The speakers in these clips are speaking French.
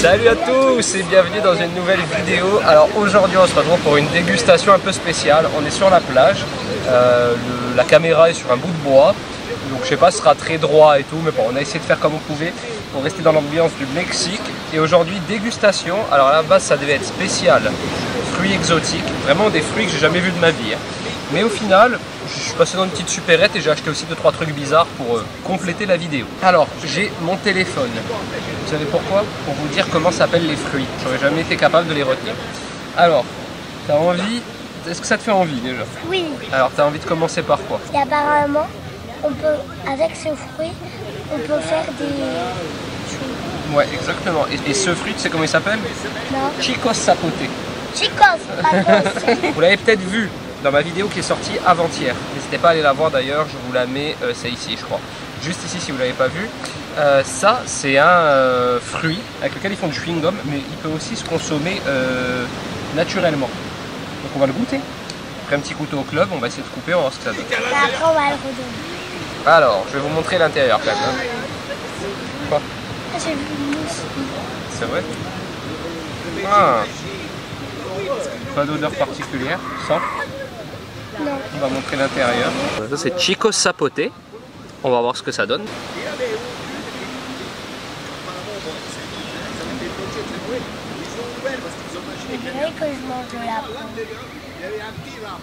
Salut à tous et bienvenue dans une nouvelle vidéo. Alors aujourd'hui on se retrouve pour une dégustation un peu spéciale. On est sur la plage, la caméra est sur un bout de bois. Donc je sais pas, ce sera très droit et tout, mais bon, on a essayé de faire comme on pouvait pour rester dans l'ambiance du Mexique. Et aujourd'hui dégustation, alors à la base ça devait être spécial, fruits exotiques, vraiment des fruits que j'ai jamais vus de ma vie. Mais au final, je suis passé dans une petite supérette et j'ai acheté aussi 2-3 trucs bizarres pour compléter la vidéo. Alors, j'ai mon téléphone. Vous savez pourquoi? Pour vous dire comment s'appellent les fruits. J'aurais jamais été capable de les retenir. Alors, t'as envie... Est-ce que ça te fait envie déjà? Oui. Alors, t'as envie de commencer par quoi? Et apparemment, on peut, avec ce fruit, on peut faire des... Ouais, exactement. Et ce fruit, tu sais comment il s'appelle? Non. Chicos sapoté. Chicos, patos. Vous l'avez peut-être vu dans ma vidéo qui est sortie avant-hier. N'hésitez pas à aller la voir d'ailleurs, je vous la mets, c'est ici je crois. Juste ici si vous ne l'avez pas vu. Ça c'est un fruit avec lequel ils font du chewing-gum, mais il peut aussi se consommer naturellement. Donc on va le goûter. Après un petit couteau au club, on va essayer de couper, on va voir ce que ça donne. Après on va le redonner. Alors, je vais vous montrer l'intérieur quand même. Quoi? J'ai vu une mousse. C'est vrai? Ah. Pas d'odeur particulière, sans. Non. On va montrer l'intérieur. Ça c'est Chicos sapoté. On va voir ce que ça donne. Je dirais que je mange de la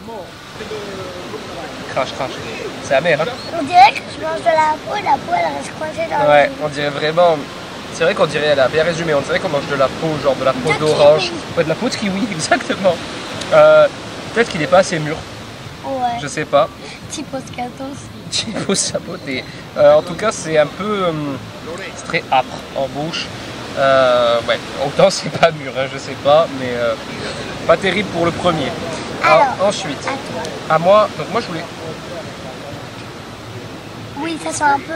peau. Crache, crache. C'est amer, hein? On dirait que je mange de la peau et la peau elle reste coincée dans Ouais, le... on dirait vraiment... C'est vrai qu'on dirait, elle a bien résumé, on dirait qu'on mange de la peau, genre de la peau d'orange. Ouais, de la peau de kiwi, exactement. Peut-être qu'il n'est pas assez mûr. Ouais. Je sais pas. Typos catos. Chicos sapoté. En tout cas, c'est un peu... c'est très âpre en bouche. Ouais, autant c'est pas mûr, hein, je sais pas, mais pas terrible pour le premier. Alors, ensuite, à toi. à moi, donc moi je voulais... Oui, ça sent un peu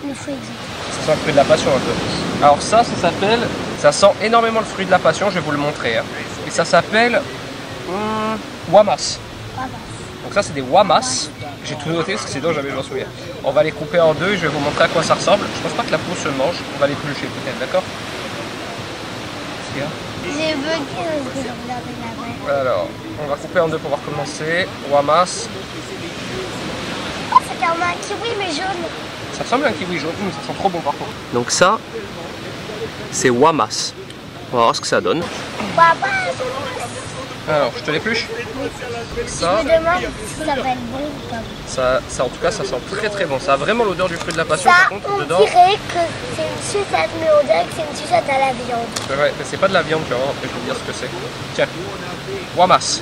le fruit exotique. Ça sent le fruit de la passion un peu. Alors ça s'appelle, ça sent énormément le fruit de la passion, je vais vous le montrer. Hein. Et ça s'appelle Wamas. Donc ça c'est des Wamas. J'ai tout noté parce que sinon jamais je m'en souviens. On va les couper en deux et je vais vous montrer à quoi ça ressemble. Je pense pas que la peau se mange, on va l'éplucher peut-être, d'accord? J'ai bugué parce que je regardais la main. Alors, on va couper en deux pour voir comment c'est. Wamas. Oh, c'est comme un kiwi mais jaune. Ça ressemble à un kiwi jaune, mais ça sent trop bon par contre. Donc ça, c'est Wamas. On va voir ce que ça donne. Papa, Alors, je te l'épluche. Ça, je me demande si ça va être bon ou pas bon. ça, en tout cas, ça sent très très bon. Ça a vraiment l'odeur du fruit de la passion. Ça, Par contre, on dedans, dirait que c'est une sucette, mais on dirait que c'est une sucette à la viande. ouais, mais c'est pas de la viande, tu vas voir. Après, je vais te dire ce que c'est. Tiens, Wamas.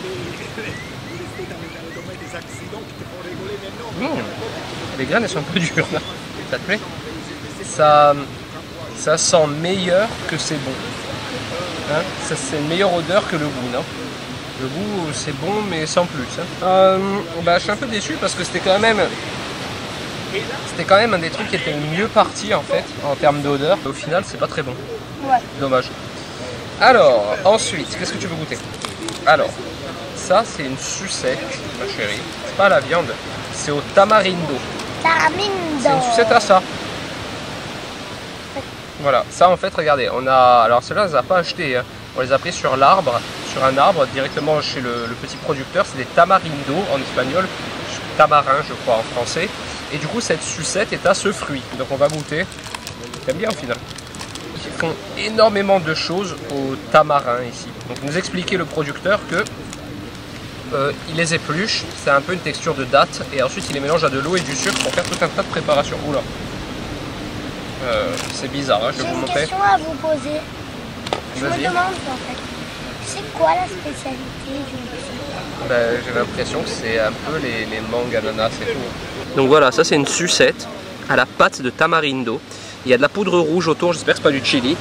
Les graines, elles sont un peu dures là. Ça te plaît? Ça sent meilleur que c'est bon. Hein, ça, c'est une meilleure odeur que le goût, non? Le goût, c'est bon, mais sans plus. Hein. Bah, je suis un peu déçu parce que c'était quand même un des trucs qui était le mieux parti en fait, en termes d'odeur. Au final, c'est pas très bon. Ouais. Dommage. Alors, ensuite, qu'est-ce que tu veux goûter? Alors, ça, c'est une sucette, ma chérie. C'est pas à la viande, c'est au tamarindo. Tamarindo. C'est une sucette à ça. Voilà, ça en fait, regardez, on a... Alors ceux-là, on les a pas achetés, hein. On les a pris sur l'arbre, sur un arbre, directement chez le petit producteur. C'est des tamarindo en espagnol, tamarin je crois en français. Et du coup, cette sucette est à ce fruit. Donc on va goûter. T'aimes bien au final. Ils font énormément de choses au tamarin ici. Donc nous expliquait le producteur que il les épluche, c'est un peu une texture de date. Et ensuite il les mélange à de l'eau et du sucre pour faire tout un tas de préparations. Oula. C'est bizarre, hein, je vais vous J'ai une montrer. question à vous poser. Je me Vas-y. demande en fait, c'est quoi la spécialité du Mexique? Ben, j'ai l'impression que c'est un peu les mangues, ananas et tout. Donc voilà, ça c'est une sucette à la pâte de tamarindo. Il y a de la poudre rouge autour, j'espère que c'est pas du chili.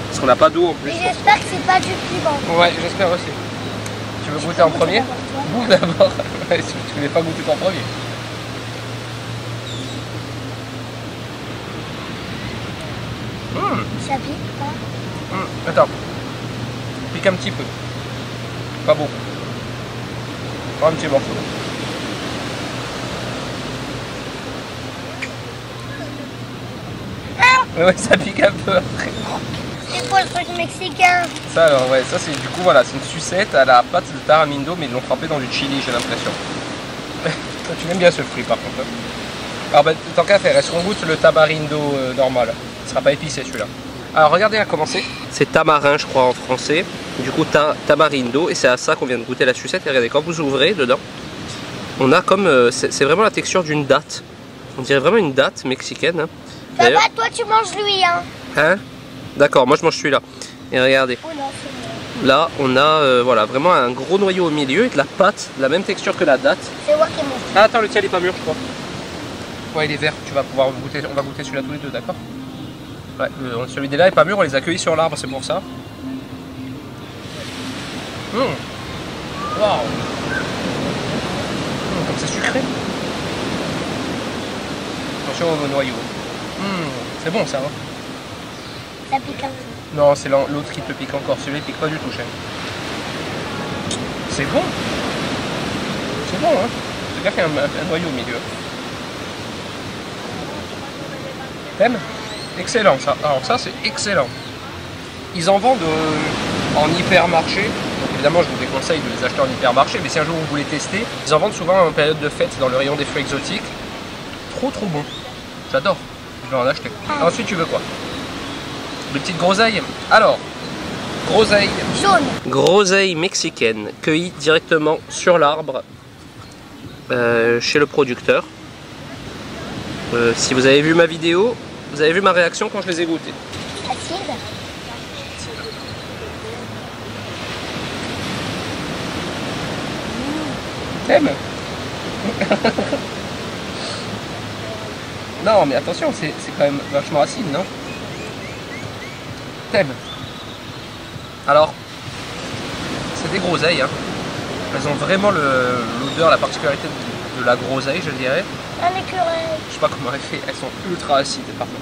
Parce qu'on n'a pas d'eau en plus. Et j'espère que c'est pas du piment. Ouais, j'espère aussi. Tu veux goûter en premier? Goûte d'abord. Ouais, tu voulais pas goûter en premier. Ça pique pas? Attends. Pique un petit peu. Pas beaucoup. Pas un petit morceau. Ouais, ça pique un peu après. C'est quoi le truc mexicain? Ça alors ouais, ça c'est du coup voilà, c'est une sucette à la pâte de tamarindo mais ils l'ont trempé dans du chili j'ai l'impression. Tu aimes bien ce fruit par contre. Alors bah, tant qu'à faire, est-ce qu'on goûte le tamarindo normal? Il sera pas épicé celui-là. Alors regardez à commencer. C'est tamarin je crois en français. Du coup tamarindo et c'est à ça qu'on vient de goûter la sucette. Et regardez quand vous ouvrez dedans, on a comme c'est vraiment la texture d'une date. On dirait vraiment une date mexicaine. Hein. Papa, toi tu manges lui hein? Hein? D'accord, moi je mange celui-là. Et regardez. Oh non, Là on a voilà, vraiment un gros noyau au milieu et de la pâte, la même texture que la date. c'est moi qui mange. Ah attends, le tien il est pas mûr je crois. Ouais il est vert, tu vas pouvoir goûter, on va goûter celui-là tous les deux, d'accord? Ouais, celui là est pas mûr, on les a cueillis sur l'arbre, c'est pour ça. Waouh! Comme c'est sucré. Attention au noyau. C'est bon ça, hein? Ça pique un peu. Non, c'est l'autre qui te pique encore. Celui-là il pique pas du tout, chien. C'est bon. C'est bon, hein? C'est bien qu'il y a un noyau au milieu. T'aimes? Excellent ça. Alors ça c'est excellent. Ils en vendent en hypermarché. Donc évidemment je vous déconseille de les acheter en hypermarché, mais si un jour vous voulez tester, ils en vendent souvent en période de fête dans le rayon des fruits exotiques. Trop bon. J'adore. Je vais en acheter. Ensuite tu veux quoi? Des petites groseilles. Alors, groseilles. Jaune. Groseilles mexicaines cueillies directement sur l'arbre chez le producteur. Si vous avez vu ma vidéo, vous avez vu ma réaction quand je les ai goûtées. Acide. T'aimes? Non mais attention, c'est quand même vachement acide, non? T'aimes? Alors, c'est des groseilles, hein. Elles ont vraiment l'odeur, la particularité de la groseille, je dirais. Un écureuil. Je sais pas comment elles fait, elles sont ultra acides par contre.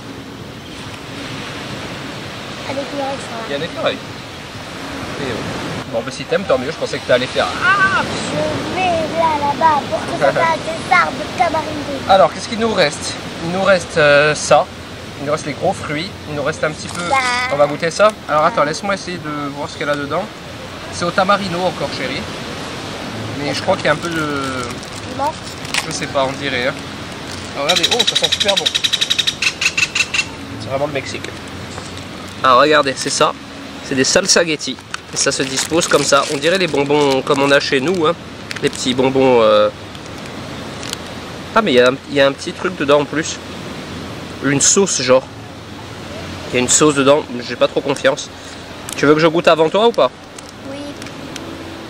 Un écureuil, ça. Il y a un écureuil. Bon bah si t'aimes tant mieux, je pensais que t'allais faire. Je vais là-bas pour que ça fasse des arbres de tamarindo. Alors qu'est-ce qu'il nous reste? Il nous reste ça. Il nous reste les gros fruits. Il nous reste un petit peu. On va goûter ça. Alors attends, laisse-moi essayer de voir ce qu'elle a dedans. C'est au tamarino encore chérie. Mais je crois qu'il y a un peu de. Non. Je sais pas, on dirait. Hein. Alors regardez, oh ça sent super bon. C'est vraiment le Mexique. Alors regardez, c'est ça. C'est des salsaghetti. Et ça se dispose comme ça. On dirait les bonbons comme on a chez nous. Hein. Les petits bonbons. Ah mais il y a un petit truc dedans en plus. Une sauce genre. Il y a une sauce dedans. J'ai pas trop confiance. Tu veux que je goûte avant toi ou pas? Oui.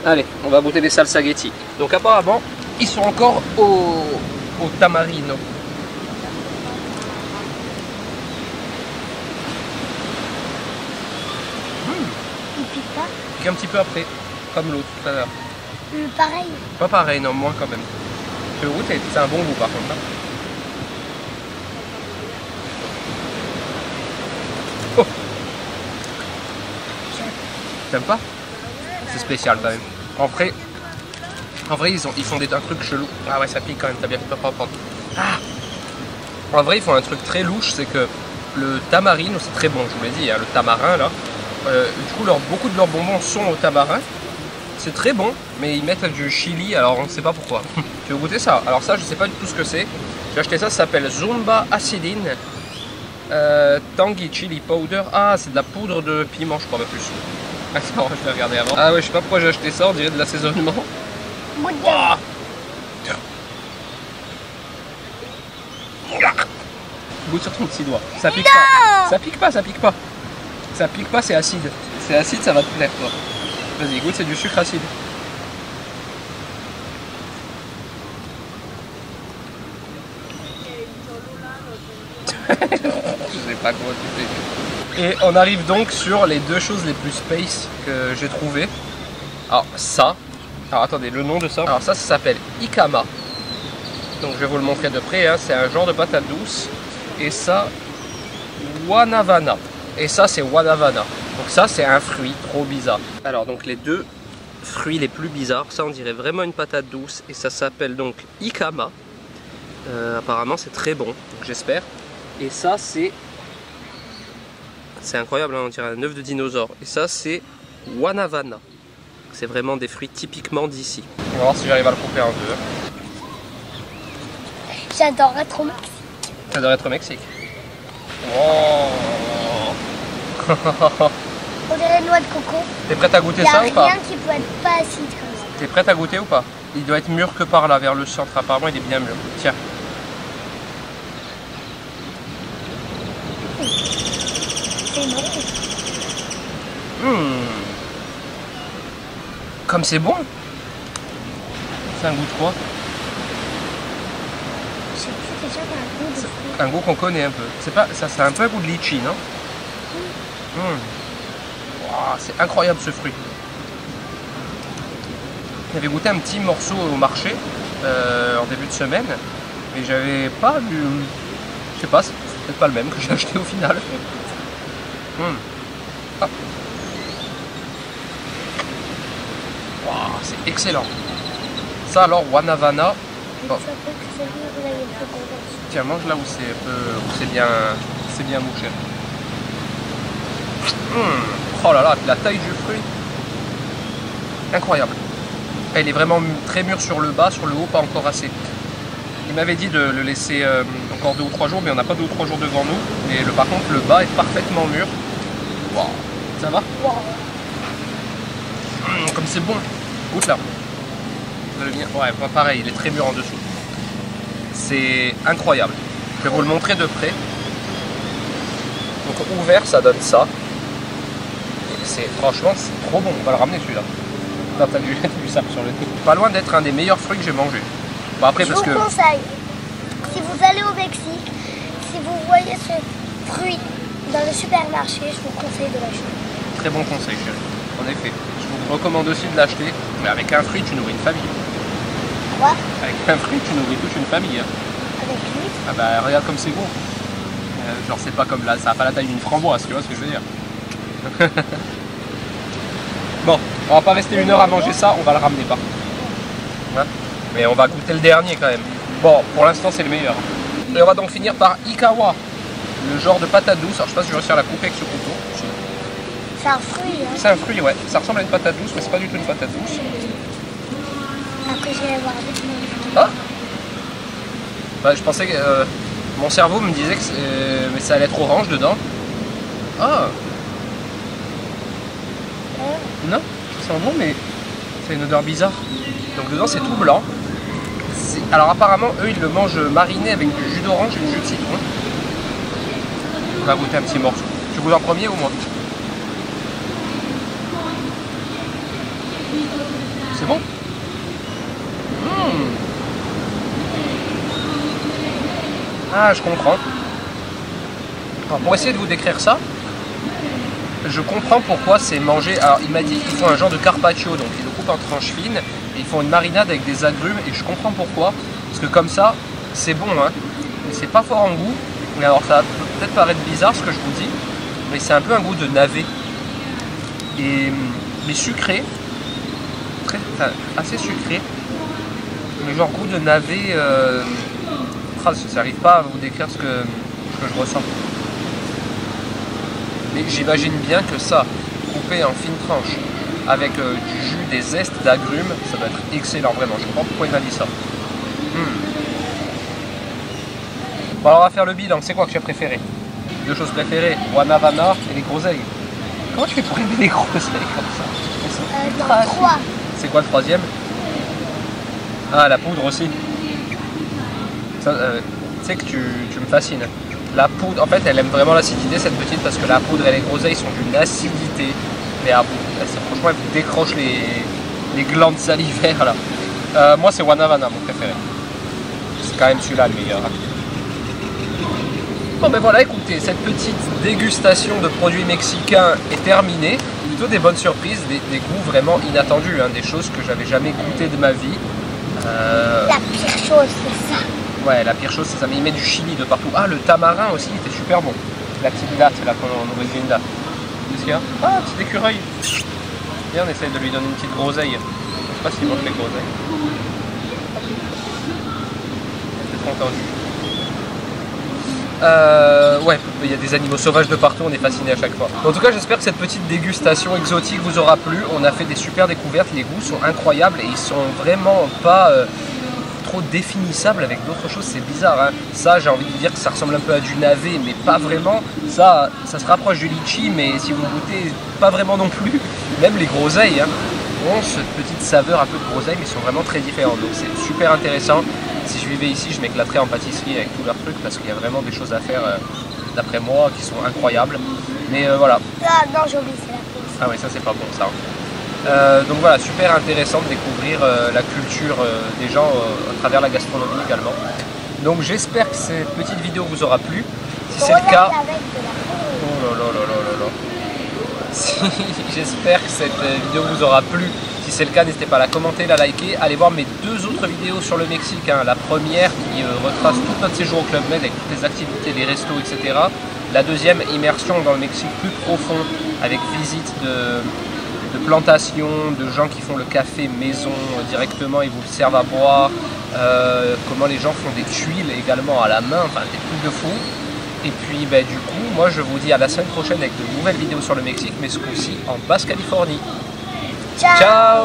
Allez, on va goûter les salsaghetti. Donc apparemment, ils sont encore au tamarino. Il pique pas. Il pique un petit peu après, comme l'autre tout à l'heure. Pareil. Pas pareil, non, moins quand même. Tu veux goûter? C'est un bon goût par contre. Hein. Oh. T'aimes pas? C'est spécial quand même. En vrai ils font un truc chelou. Ah ouais, ça pique quand même, t'as bien fait de pas prendre. Ah. En vrai, ils font un truc très louche, c'est que le tamarine, c'est très bon, je vous l'ai dit, hein, le tamarin là. Du coup, beaucoup de leurs bonbons sont au tamarin. C'est très bon, mais ils mettent du chili, alors on ne sait pas pourquoi. Tu veux goûter ça? Alors ça, je sais pas du tout ce que c'est. J'ai acheté ça, ça s'appelle Zumba Acidine. Tangy Chili Powder. Ah, c'est de la poudre de piment, je crois, pas plus. Attends, je vais regarder avant. Ah ouais, je sais pas pourquoi j'ai acheté ça, on dirait de l'assaisonnement. Wow. Goûte sur ton petit doigt. Ça pique pas. Ça pique pas, ça pique pas. Ça pique pas, c'est acide. C'est acide, ça va te plaire, toi. Vas-y, goûte, c'est du sucre acide. Je sais pas quoi tu fais. Et on arrive donc sur les deux choses les plus space que j'ai trouvées. Alors ça, alors attendez, le nom de ça. Alors ça s'appelle Ikama. Donc je vais vous le montrer de près, hein. C'est un genre de patate douce. Et ça, Wanavana. Et ça c'est Wanavana. Donc ça c'est un fruit trop bizarre. Alors donc les deux fruits les plus bizarres, ça on dirait vraiment une patate douce. Et ça s'appelle donc Ikama. Apparemment c'est très bon, donc j'espère. Et ça c'est C'est incroyable, hein, on dirait un œuf de dinosaure. Et ça, c'est Guanabana. C'est vraiment des fruits typiquement d'ici. On va voir si j'arrive à le couper en deux. J'adore être au Mexique. J'adore être au Mexique. Oh. On dirait une noix de coco. T'es prête à goûter ça ou pas? Il n'y a rien qui peut être pas acide comme ça. T'es prête à goûter ou pas? Il doit être mûr que par là, vers le centre. Apparemment, il est bien mûr. Tiens. C'est bon. Comme c'est bon. C'est un goût de quoi? C'est déjà un goût de fruits. Un goût qu'on connaît un peu. C'est pas ça, c'est un peu un goût de litchi, non? Wow, c'est incroyable ce fruit. J'avais goûté un petit morceau au marché en début de semaine, mais j'avais pas vu. Je sais pas, c'est peut-être pas le même que j'ai acheté au final. Ah. Wow, c'est excellent. Ça alors, Guanabana. Bon. Tiens, mange là où c'est bien mouché. Oh là là, la taille du fruit. Incroyable. Elle est vraiment très mûre sur le bas, sur le haut, pas encore assez. Il m'avait dit de le laisser encore 2 ou 3 jours, mais on n'a pas 2 ou 3 jours devant nous. Mais par contre, le bas est parfaitement mûr. Wow. Ça va? Wow. Comme c'est bon. Goûte là. Ouais, pareil, il est très mûr en dessous. C'est incroyable. Je vais vous le montrer de près. Donc ouvert, ça donne ça. Franchement, c'est trop bon. On va le ramener celui-là. Là, t'as du sable sur le nez. Pas loin d'être un des meilleurs fruits que j'ai mangé. Bon, après, je vous conseille, si vous allez au Mexique, si vous voyez ce fruit dans le supermarché, je vous conseille de l'acheter. Très bon conseil, chérie. En effet. Je vous recommande aussi de l'acheter. Mais avec un fruit, tu nourris une famille. Quoi? Avec un fruit, tu nourris toute une famille. Hein. Avec lui? Ah bah, regarde comme c'est gros. Genre, c'est pas comme là, ça n'a pas la taille d'une framboise, tu vois ce que je veux dire. Bon, on va pas rester 1 heure à manger ça, on va le ramener par contre. Hein, mais on va goûter le dernier quand même. Bon, pour l'instant c'est le meilleur. Et on va donc finir par Ikawa, le genre de patate douce. Alors je sais pas si je vais réussir à la couper avec ce couteau. C'est un fruit, hein? C'est un fruit, ouais. Ça ressemble à une patate douce, mais c'est pas du tout une patate douce. Après je vais voir avec moi. Ah bah, je pensais que mon cerveau me disait que mais ça allait être orange dedans. Ah non, ça sent bon, mais c'est une odeur bizarre. Donc dedans c'est tout blanc. Alors apparemment eux ils le mangent mariné avec du jus d'orange et du jus de citron. On va goûter un petit morceau. Tu goûtes en premier ou moi? C'est bon? Ah, je comprends. Alors pour essayer de vous décrire ça, je comprends pourquoi c'est mangé. Alors il m'a dit qu'ils font un genre de carpaccio, donc ils le coupent en tranches fines et ils font une marinade avec des agrumes et je comprends pourquoi. Parce que comme ça, c'est bon, hein, mais c'est pas fort en goût. Mais alors ça va peut-être paraître bizarre ce que je vous dis, mais c'est un peu un goût de navet. Mais sucré, assez sucré, mais genre goût de navet. Ça n'arrive pas à vous décrire ce que je ressens. Mais j'imagine bien que ça, coupé en fines tranches, avec du jus, des zestes d'agrumes, ça doit être excellent, vraiment. Je comprends pourquoi il m'a dit ça. Bon, alors on va faire le bilan. C'est quoi que tu as préféré? 2 choses préférées, Guanabana et les groseilles. Comment tu fais pour aimer les groseilles comme ça? 3. C'est quoi le 3e? Ah, la poudre aussi. Tu sais que tu me fascines. La poudre, en fait, elle aime vraiment l'acidité, cette petite, parce que la poudre et les groseilles sont d'une acidité. Mais franchement, elle vous décroche les glandes salivaires là. Moi, c'est Guanabana, mon préféré. C'est quand même celui-là le meilleur. Hein. Bon, ben voilà, écoutez, cette petite dégustation de produits mexicains est terminée. Plutôt des bonnes surprises, des goûts vraiment inattendus, hein, des choses que j'avais jamais goûtées de ma vie. La pire chose, c'est ça. Ouais, la pire chose, c'est ça. Mais il met du chili de partout. Ah, le tamarin aussi, il était super bon. La petite date, là, qu'on origine là. Qu'est-ce qu'il y a? Ah, petit écureuil. Viens, on essaye de lui donner une petite groseille. Je sais pas s'il mange les groseilles. C'est trop entendu. Ouais, il y a des animaux sauvages de partout, on est fasciné à chaque fois. En tout cas, j'espère que cette petite dégustation exotique vous aura plu. On a fait des super découvertes, les goûts sont incroyables et ils sont vraiment pas trop définissables avec d'autres choses, c'est bizarre. Hein. Ça, j'ai envie de dire que ça ressemble un peu à du navet, mais pas vraiment. Ça se rapproche du litchi, mais si vous goûtez, pas vraiment non plus. Même les groseilles ont cette petite saveur un peu de groseille, mais ils sont vraiment très différents. Donc c'est super intéressant. Si je vivais ici, je m'éclaterais en pâtisserie avec tous leurs trucs parce qu'il y a vraiment des choses à faire, d'après moi, qui sont incroyables. Mais voilà. Ah non, j'ai oublié, c'est la pause. Ah oui, ça c'est pas bon ça. Donc voilà, super intéressant de découvrir la culture des gens à travers la gastronomie également. Donc j'espère que cette petite vidéo vous aura plu. Si c'est le cas... Oh là là là là là là. J'espère que cette vidéo vous aura plu. Si c'est le cas, n'hésitez pas à la commenter, la liker. Allez voir mes 2 autres vidéos sur le Mexique. Hein. La première qui retrace tout notre séjour au Club Med avec toutes les activités, les restos, etc. La deuxième, immersion dans le Mexique plus profond avec visite de plantations, de gens qui font le café maison directement, ils vous le servent à boire, comment les gens font des tuiles également à la main, enfin des trucs de fou. Et puis du coup, moi je vous dis à la semaine prochaine avec de nouvelles vidéos sur le Mexique, mais ce coup-ci en Basse-Californie. Ciao. Ciao.